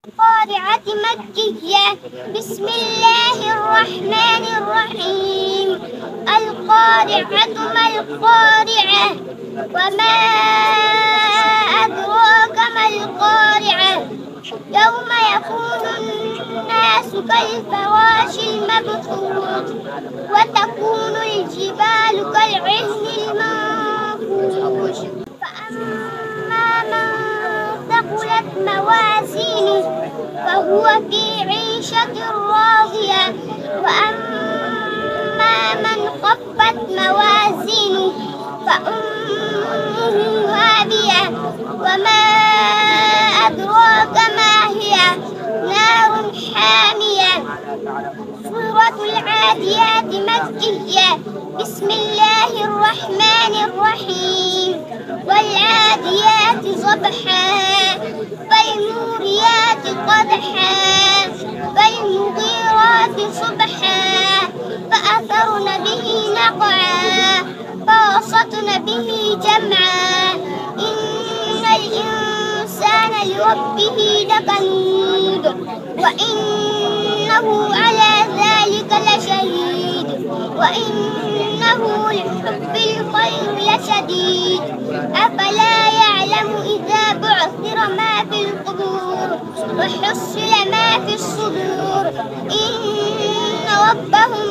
القارعة مكية. بسم الله الرحمن الرحيم. القارعة ما القارعة وما أدراك ما القارعة يوم يكون الناس كالفراش المبثوث وتكون الجبال كالعهن المنفوش فأما من ثقلت موازينه فهو في عيشة راضية وأما من خفت موازينه فأمه هاوية وما أدراك ما هي نار حامية. سورة العاديات مكية. بسم الله الرحمن الرحيم. والعاديات ضبحا فالموريات قدحا فالمغيرات صبحا فأثرن به نقعا فوسطن به جمعا إن الإنسان لربه لكنود وإنه على ذلك لشهيد وإنه لحب الخير لشديد أفلا يعلم إذا بعثر ما في القبور وحصل ما في الصدور إن ربهم